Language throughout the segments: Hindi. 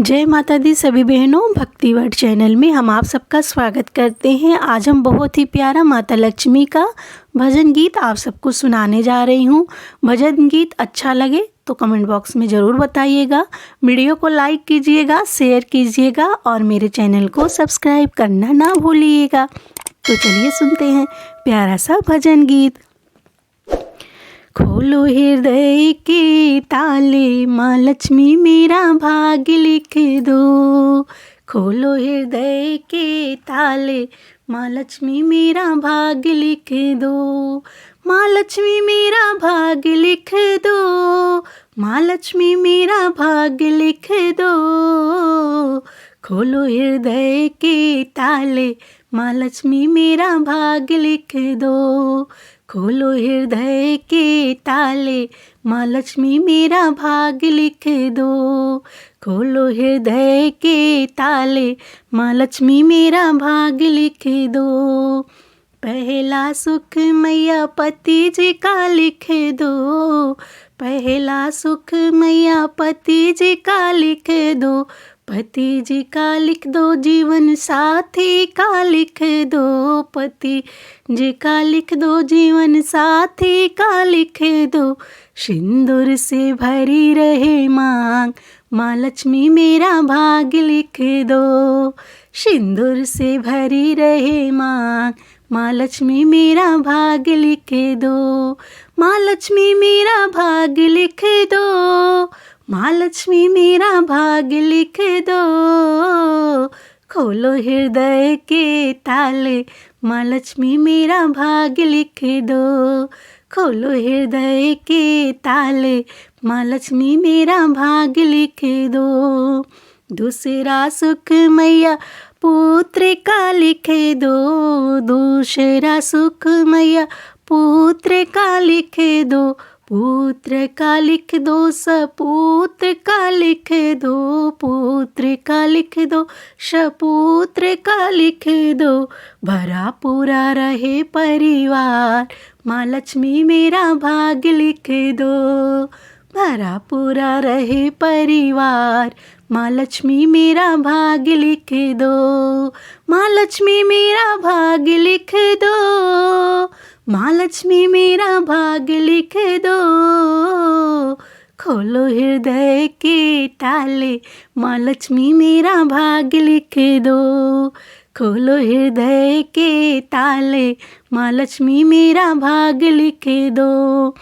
जय माता दी सभी बहनों, भक्ति वर्ड चैनल में हम आप सबका स्वागत करते हैं। आज हम बहुत ही प्यारा माता लक्ष्मी का भजन गीत आप सबको सुनाने जा रही हूँ। भजन गीत अच्छा लगे तो कमेंट बॉक्स में ज़रूर बताइएगा। वीडियो को लाइक कीजिएगा, शेयर कीजिएगा और मेरे चैनल को सब्सक्राइब करना ना भूलिएगा। तो चलिए सुनते हैं प्यारा सा भजन गीत। खोलो हृदय के ताले, माँ लक्ष्मी मेरा भाग्य लिख दो। खोलो हृदय के ताले, माँ लक्ष्मी मेरा भाग्य लिख दो। माँ लक्ष्मी मेरा भाग्य लिख दो। माँ लक्ष्मी मेरा भाग्य लिख दो। खोलो हृदय के ताले, माँ लक्ष्मी मेरा भाग्य लिख दो। खोलो हृदय के ताले, माँ लक्ष्मी मेरा भाग्य लिख दो। खोलो हृदय के ताले, माँ लक्ष्मी मेरा भाग्य लिख दो। पहला सुख मैया पति जी का लिख दो। पहला सुख मैया पति जी का लिख दो। पति जी का लिख दो, जीवन साथी का लिख दो। पति जी का लिख दो, जीवन साथी का लिख दो। सिंदूर से भरी रहे मांग, माँ लक्ष्मी मेरा भाग्य लिख दो। सिंदूर से भरी रहे मांग, माँ लक्ष्मी मेरा भाग्य लिख दो। माँ लक्ष्मी मेरा भाग्य लिख दो। माँ लक्ष्मी मेरा भाग्य लिख दो। खोलो हृदय के ताले, माँ लक्ष्मी मेरा भाग्य लिख दो। खोलो हृदय के ताले, माँ लक्ष्मी मेरा भाग्य लिख दो। दूसरा सुख मैया पुत्र का लिख दो। दूसरा सुख मैया पुत्र का लिख दो। पुत्र का लिख दो, सपुत्र का लिख दो। पुत्र का लिख दो, सपुत्र का लिख दो। भरा पूरा रहे परिवार, माँ लक्ष्मी मेरा भाग्य लिख दो। भरा पूरा रहे परिवार, माँ लक्ष्मी मेरा भाग्य लिख दो। माँ लक्ष्मी मेरा भाग्य लिख दो। माँ लक्ष्मी मेरा भाग्य लिख दो। खोलो हृदय के ताले, माँ लक्ष्मी मेरा भाग्य लिख दो। खोलो हृदय के ताले, माँ लक्ष्मी मेरा भाग्य लिख दो।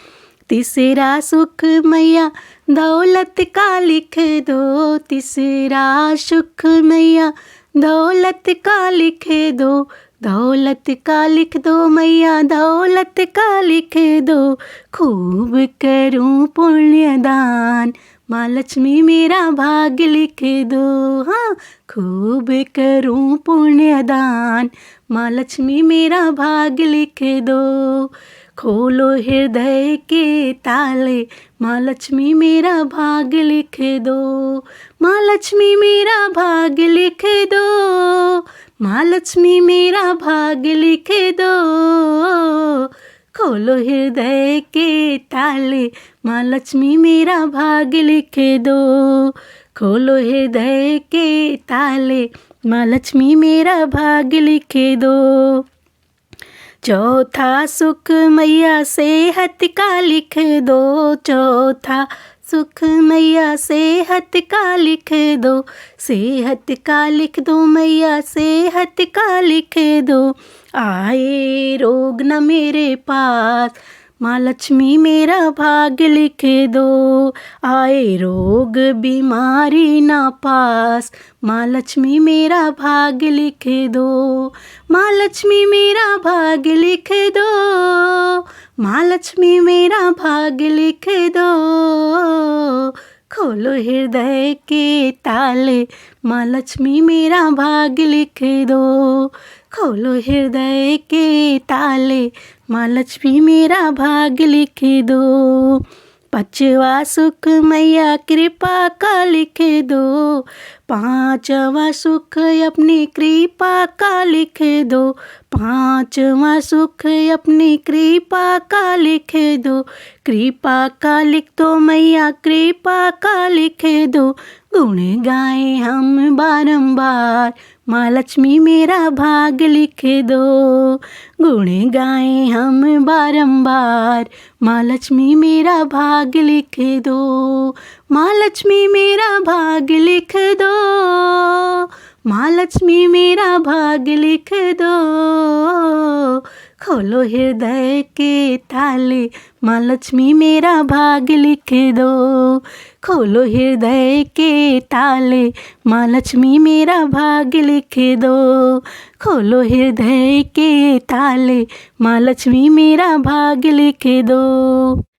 तीसरा सुख मैया दौलत का लिख दो। तीसरा सुख मैया दौलत का लिख दो। दौलत का लिख दो मैया, दौलत का लिख दो। खूब करूं पुण्यदान, माँ लक्ष्मी मेरा भाग्य लिख दो। हाँ, खूब करूं पुण्यदान, माँ लक्ष्मी मेरा भाग्य लिख दो। खोलो हृदय के ताले, माँ लक्ष्मी मेरा भाग्य लिख दो। माँ लक्ष्मी मेरा भाग्य लिख दो। माँ लक्ष्मी मेरा भाग्य लिख दो। खोलो हृदय के ताले, माँ लक्ष्मी मेरा भाग्य लिख दो। खोलो हृदय के ताले, माँ लक्ष्मी मेरा भाग्य लिख दो। चौथा सुख मैया सेहत का लिख दो। चौथा सुख मैया सेहत का लिख दो। सेहत का लिख दो मैया, सेहत का लिख दो। आए रोग न मेरे पास, माँ लक्ष्मी मेरा भाग्य लिख दो। आए रोग बीमारी ना पास, माँ लक्ष्मी मेरा भाग्य लिख दो। माँ लक्ष्मी मेरा भाग्य लिख दो। माँ लक्ष्मी मेरा भाग्य लिख दो। खोलो हृदय के ताले, माँ लक्ष्मी मेरा भाग्य लिख दो। खोलो हृदय के ताले, माँ लक्ष्मी मेरा भाग्य लिख दो। पाँचवा सुख मैया कृपा का लिख दो, पाँचवा सुख अपनी कृपा का लिख दो, पाँचवा सुख अपनी कृपा का लिख दो, कृपा का लिख दो मैया कृपा का लिख दो। गुण गाए हम बारंबार माँ लक्ष्मी मेरा भाग लिख दो, गुण गाए हम बारंबार माँ लक्ष्मी मेरा भाग लिख दो, माँ लक्ष्मी मेरा भाग लिख दो, माँ लक्ष्मी मेरा भाग लिख दो। खोलो हृदय के ताले माँ लक्ष्मी मेरा भाग लिख दो, खोलो हृदय के ताले माँ लक्ष्मी मेरा भाग लिख दो, खोलो हृदय के ताले माँ लक्ष्मी मेरा भाग लिख दो।